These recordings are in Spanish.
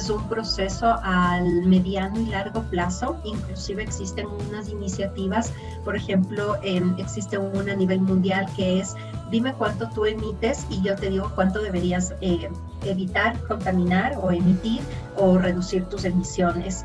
es un proceso al mediano y largo plazo. Inclusive existen unas iniciativas, por ejemplo, existe una a nivel mundial que es: dime cuánto tú emites y yo te digo cuánto deberías evitar contaminar o emitir o reducir tus emisiones.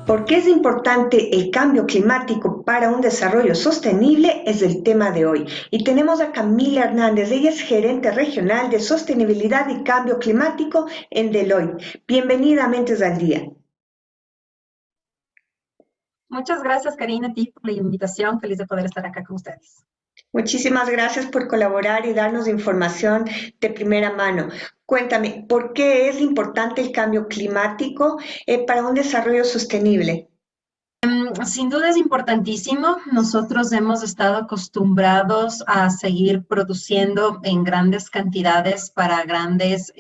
¿Por qué es importante el cambio climático para un desarrollo sostenible? Es el tema de hoy. Y tenemos a Camila Hernández, ella es gerente regional de sostenibilidad y cambio climático en Deloitte. Bienvenida a Mentes al Día. Muchas gracias, Karina, a ti por la invitación. Feliz de poder estar acá con ustedes. Muchísimas gracias por colaborar y darnos información de primera mano. Cuéntame, ¿por qué es importante el cambio climático para un desarrollo sostenible? Sin duda es importantísimo. Nosotros hemos estado acostumbrados a seguir produciendo en grandes cantidades para grandes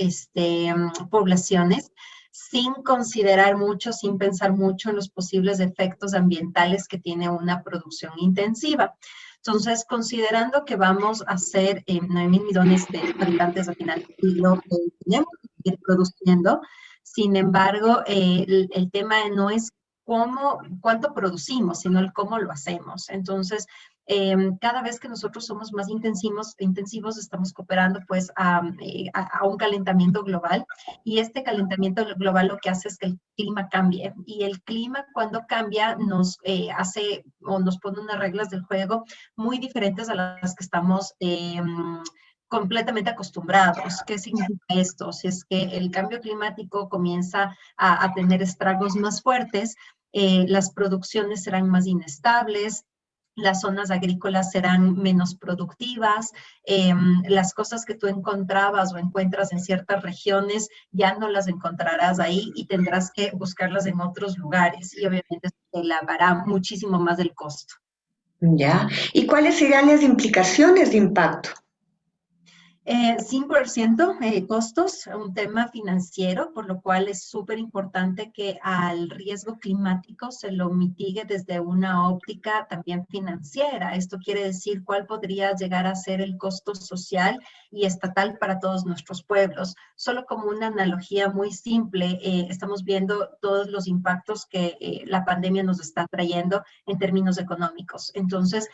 poblaciones, sin considerar mucho, sin pensar mucho en los posibles efectos ambientales que tiene una producción intensiva. Entonces, considerando que vamos a ser 9.000 millones de habitantes al final del siglo, tenemos que seguir produciendo. Sin embargo, el tema no es cuánto producimos, sino el cómo lo hacemos. Entonces, cada vez que nosotros somos más intensivos estamos cooperando pues a un calentamiento global, y este calentamiento global lo que hace es que el clima cambie, y el clima cuando cambia nos hace o nos pone unas reglas del juego muy diferentes a las que estamos completamente acostumbrados. ¿Qué significa esto? Si es que el cambio climático comienza a tener estragos más fuertes, las producciones serán más inestables, las zonas agrícolas serán menos productivas, las cosas que tú encontrabas o encuentras en ciertas regiones ya no las encontrarás ahí y tendrás que buscarlas en otros lugares, y obviamente se elevará muchísimo más el costo. Ya. ¿Y cuáles serían las implicaciones de impacto? 100% costos, un tema financiero, por lo cual es súper importante que al riesgo climático se lo mitigue desde una óptica también financiera. Esto quiere decir cuál podría llegar a ser el costo social y estatal para todos nuestros pueblos. Solo como una analogía muy simple, estamos viendo todos los impactos que la pandemia nos está trayendo en términos económicos. Entonces,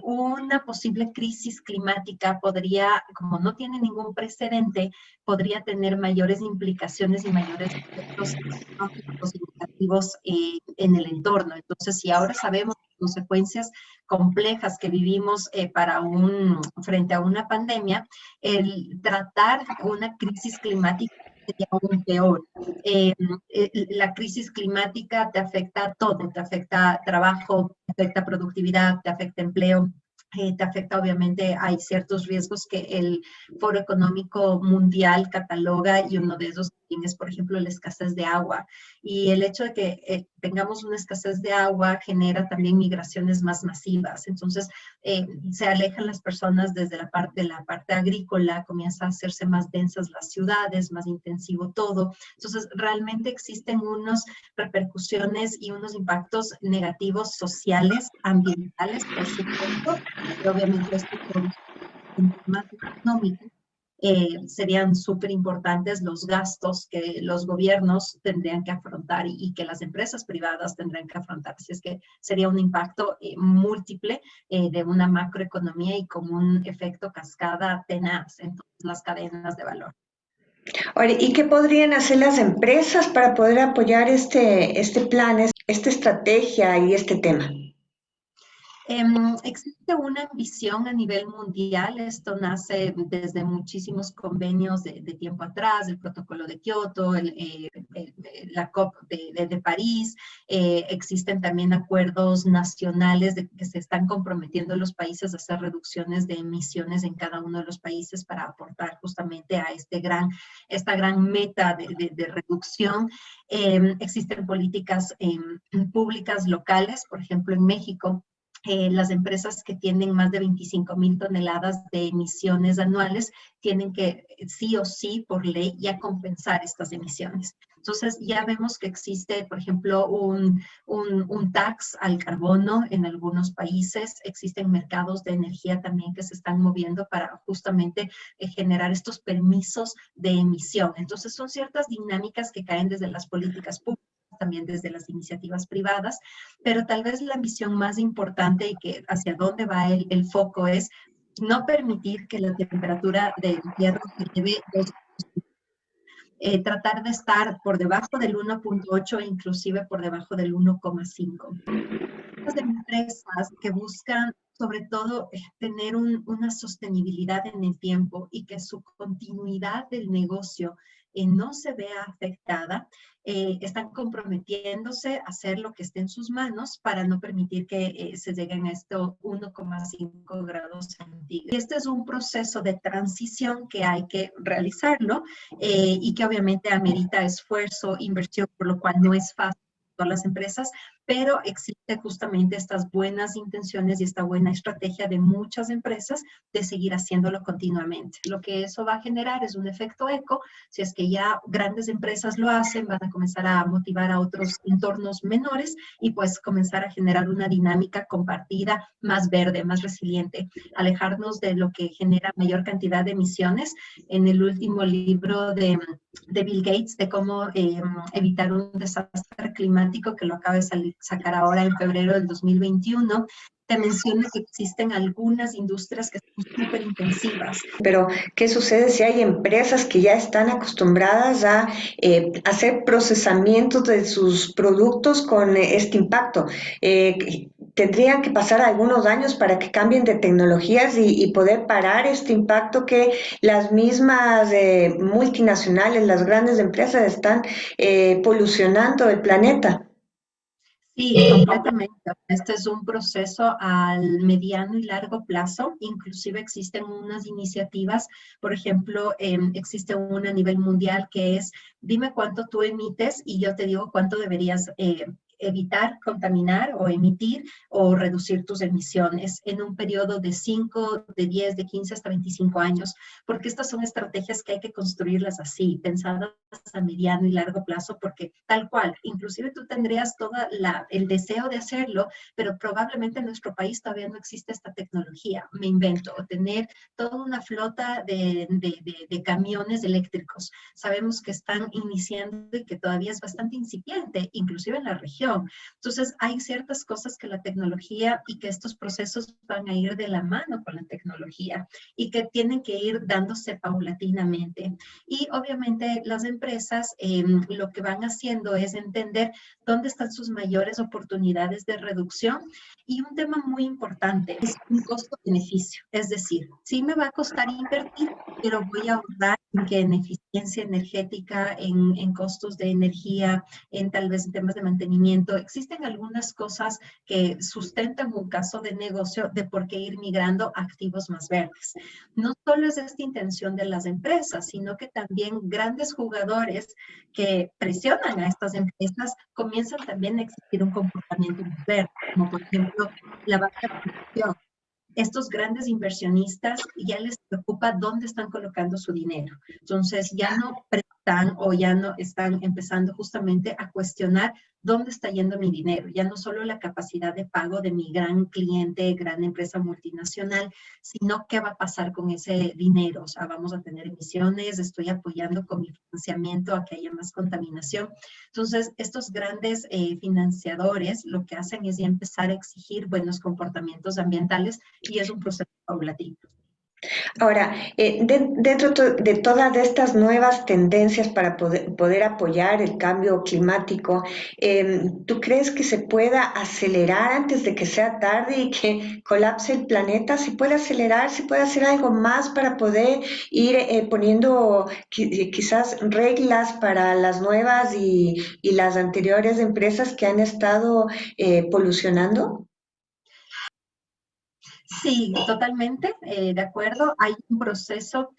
una posible crisis climática podría, como no tiene ningún precedente, podría tener mayores implicaciones y mayores efectos económicos y negativos en el entorno. Entonces, si ahora sabemos las consecuencias complejas que vivimos frente a una pandemia, el tratar una crisis climática sería aún peor. La crisis climática te afecta a todo, te afecta trabajo, te afecta productividad, te afecta empleo, te afecta obviamente, hay ciertos riesgos que el Foro Económico Mundial cataloga, y uno de esos también es, por ejemplo, la escasez de agua. Y el hecho de que tengamos una escasez de agua genera también migraciones más masivas. Entonces, se alejan las personas desde la parte agrícola, comienza a hacerse más densas las ciudades, más intensivo todo. Entonces, realmente existen unas repercusiones y unos impactos negativos sociales, ambientales, por supuesto, y obviamente esto con temas económicos. Serían súper importantes los gastos que los gobiernos tendrían que afrontar y que las empresas privadas tendrían que afrontar. Así es que sería un impacto múltiple de una macroeconomía y con un efecto cascada tenaz en todas las cadenas de valor. Ahora, ¿y qué podrían hacer las empresas para poder apoyar este plan, esta estrategia y este tema? Existe una ambición a nivel mundial, esto nace desde muchísimos convenios de tiempo atrás, el protocolo de Kioto, la COP de París, existen también acuerdos nacionales de que se están comprometiendo los países a hacer reducciones de emisiones en cada uno de los países para aportar justamente a esta gran meta de reducción. Existen políticas públicas locales, por ejemplo en México, las empresas que tienen más de 25,000 toneladas de emisiones anuales tienen que sí o sí por ley ya compensar estas emisiones. Entonces ya vemos que existe, por ejemplo, un tax al carbono en algunos países. Existen mercados de energía también que se están moviendo para justamente generar estos permisos de emisión. Entonces son ciertas dinámicas que caen desde las políticas públicas, también desde las iniciativas privadas, pero tal vez la visión más importante y que hacia dónde va el foco es no permitir que la temperatura del Tierra se eleve tratar de estar por debajo del 1,8 e inclusive por debajo del 1,5. Las empresas que buscan sobre todo tener una sostenibilidad en el tiempo y que su continuidad del negocio no se vea afectada, están comprometiéndose a hacer lo que esté en sus manos para no permitir que se lleguen a estos 1,5 grados centígrados. Y este es un proceso de transición que hay que realizarlo y que obviamente amerita esfuerzo, inversión, por lo cual no es fácil para todas las empresas, pero existe justamente estas buenas intenciones y esta buena estrategia de muchas empresas de seguir haciéndolo continuamente. Lo que eso va a generar es un efecto eco. Si es que ya grandes empresas lo hacen, van a comenzar a motivar a otros entornos menores y pues comenzar a generar una dinámica compartida más verde, más resiliente, alejarnos de lo que genera mayor cantidad de emisiones. En el último libro de Bill Gates de cómo evitar un desastre climático, que lo acaba de sacar ahora en febrero del 2021, te menciona que existen algunas industrias que son súper intensivas. Pero, ¿qué sucede si hay empresas que ya están acostumbradas a hacer procesamientos de sus productos con este impacto? Tendrían que pasar algunos años para que cambien de tecnologías y poder parar este impacto que las mismas multinacionales, las grandes empresas están polucionando el planeta. Sí, completamente. Este es un proceso al mediano y largo plazo. Inclusive existen unas iniciativas, por ejemplo, existe una a nivel mundial que es, dime cuánto tú emites y yo te digo cuánto deberías evitar contaminar o emitir o reducir tus emisiones en un periodo de 5, de 10, de 15 hasta 25 años, porque estas son estrategias que hay que construirlas así, pensadas a mediano y largo plazo, porque tal cual, inclusive tú tendrías todo el deseo de hacerlo, pero probablemente en nuestro país todavía no existe esta tecnología. Me invento, tener toda una flota de camiones eléctricos. Sabemos que están iniciando y que todavía es bastante incipiente, inclusive en la región. Entonces, hay ciertas cosas que la tecnología y que estos procesos van a ir de la mano con la tecnología y que tienen que ir dándose paulatinamente. Y obviamente las empresas lo que van haciendo es entender dónde están sus mayores oportunidades de reducción. Y un tema muy importante es un costo-beneficio. Es decir, sí me va a costar invertir, pero voy a ahorrar en eficiencia energética, en costos de energía, en tal vez temas de mantenimiento. Existen algunas cosas que sustentan un caso de negocio de por qué ir migrando a activos más verdes. No solo es esta intención de las empresas, sino que también grandes jugadores que presionan a estas empresas comienzan también a exigir un comportamiento más verde, como por ejemplo la baja producción. Estos grandes inversionistas ya les preocupa dónde están colocando su dinero. Entonces ya no prestan o ya no están empezando justamente a cuestionar dónde está yendo mi dinero. Ya no solo la capacidad de pago de mi gran cliente, gran empresa multinacional, sino qué va a pasar con ese dinero. O sea, vamos a tener emisiones, estoy apoyando con mi financiamiento a que haya más contaminación. Entonces, estos grandes financiadores lo que hacen es ya empezar a exigir buenos comportamientos ambientales y es un proceso paulatino. Ahora, dentro de todas estas nuevas tendencias para poder apoyar el cambio climático, ¿tú crees que se pueda acelerar antes de que sea tarde y que colapse el planeta? ¿Se puede acelerar? ¿Se puede hacer algo más para poder ir poniendo quizás reglas para las nuevas y las anteriores empresas que han estado polucionando? Sí, totalmente, de acuerdo. Hay un proceso.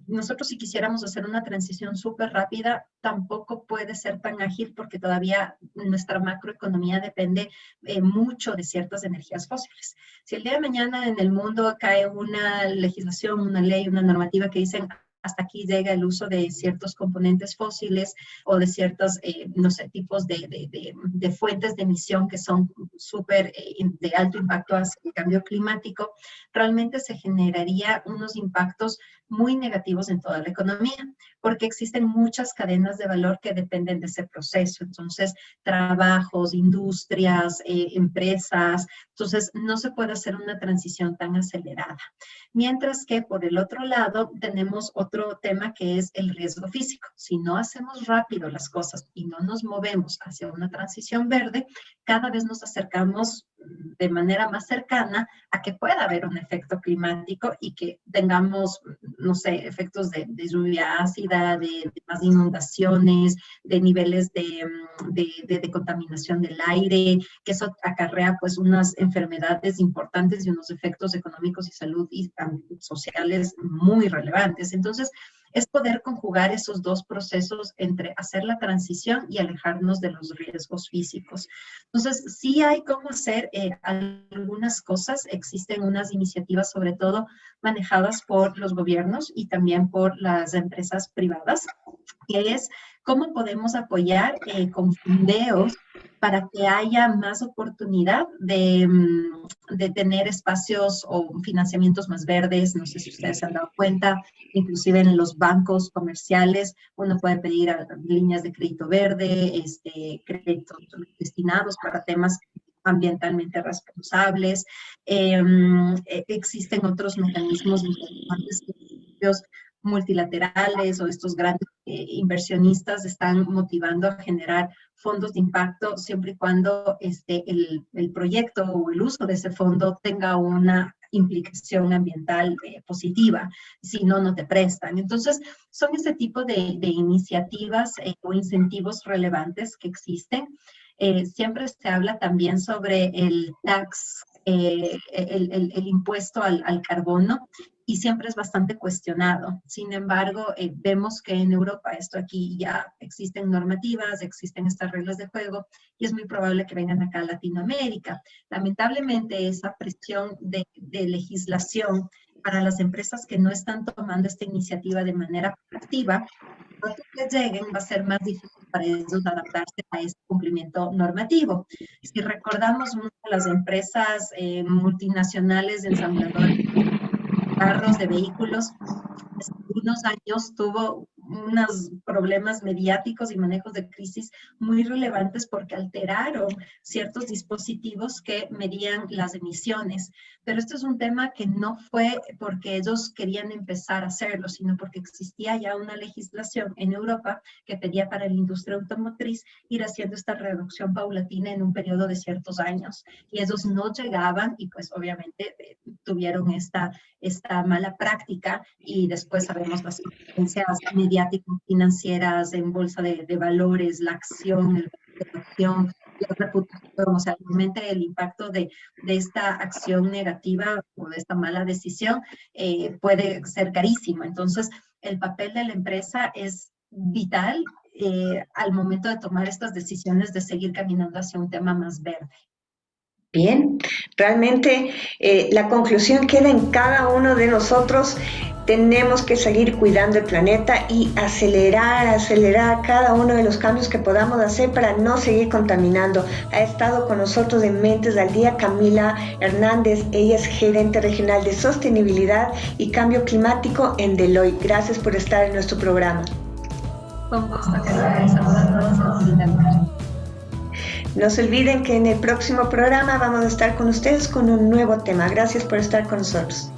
Nosotros si quisiéramos hacer una transición súper rápida, tampoco puede ser tan ágil porque todavía nuestra macroeconomía depende mucho de ciertas energías fósiles. Si el día de mañana en el mundo cae una legislación, una ley, una normativa que dicen hasta aquí llega el uso de ciertos componentes fósiles o de ciertos, no sé, tipos de fuentes de emisión que son súper de alto impacto hacia el cambio climático, realmente se generaría unos impactos muy negativos en toda la economía, porque existen muchas cadenas de valor que dependen de ese proceso. Entonces, trabajos, industrias, empresas, entonces no se puede hacer una transición tan acelerada. Mientras que por el otro lado tenemos otro tema que es el riesgo físico. Si no hacemos rápido las cosas y no nos movemos hacia una transición verde, cada vez nos acercamos de manera más cercana a que pueda haber un efecto climático y que tengamos, no sé, efectos de lluvia ácida, de más inundaciones, de niveles de contaminación del aire, que eso acarrea pues unas enfermedades importantes y unos efectos económicos y salud y sociales muy relevantes. Entonces, es poder conjugar esos dos procesos entre hacer la transición y alejarnos de los riesgos físicos. Entonces, sí hay cómo hacer algunas cosas. Existen unas iniciativas, sobre todo manejadas por los gobiernos y también por las empresas privadas, que es cómo podemos apoyar con fondeos para que haya más oportunidad de tener espacios o financiamientos más verdes. No sé si ustedes se han dado cuenta, inclusive en los bancos comerciales uno puede pedir líneas de crédito verde, créditos destinados para temas ambientalmente responsables. Existen otros mecanismos importantes multilaterales o estos grandes inversionistas están motivando a generar fondos de impacto siempre y cuando el proyecto o el uso de ese fondo tenga una implicación ambiental positiva, si no, no te prestan. Entonces, son ese tipo de iniciativas o incentivos relevantes que existen. Siempre se habla también sobre el tax, el impuesto al carbono, y siempre es bastante cuestionado. Sin embargo, vemos que en Europa esto aquí ya existen normativas, existen estas reglas de juego y es muy probable que vengan acá a Latinoamérica. Lamentablemente, esa presión de legislación para las empresas que no están tomando esta iniciativa de manera activa, cuando que lleguen va a ser más difícil para ellos adaptarse a este cumplimiento normativo. Si recordamos, una de las empresas multinacionales de ensambladores carros, de vehículos, hace unos años tuvo unos problemas mediáticos y manejos de crisis muy relevantes porque alteraron ciertos dispositivos que medían las emisiones. Pero esto es un tema que no fue porque ellos querían empezar a hacerlo, sino porque existía ya una legislación en Europa que pedía para la industria automotriz ir haciendo esta reducción paulatina en un periodo de ciertos años. Y ellos no llegaban y pues obviamente tuvieron esta mala práctica y después sabemos las consecuencias mediáticas, financieras, en bolsa de valores, la acción, la reputación, o sea, realmente el impacto de esta acción negativa o de esta mala decisión puede ser carísimo. Entonces, el papel de la empresa es vital al momento de tomar estas decisiones de seguir caminando hacia un tema más verde. Bien, realmente la conclusión queda en cada uno de nosotros. Tenemos que seguir cuidando el planeta y acelerar cada uno de los cambios que podamos hacer para no seguir contaminando. Ha estado con nosotros en Mentes al Día Camila Hernández. Ella es gerente regional de sostenibilidad y cambio climático en Deloitte. Gracias por estar en nuestro programa. Con gusto, que saludos a todos. No se olviden que en el próximo programa vamos a estar con ustedes con un nuevo tema. Gracias por estar con nosotros.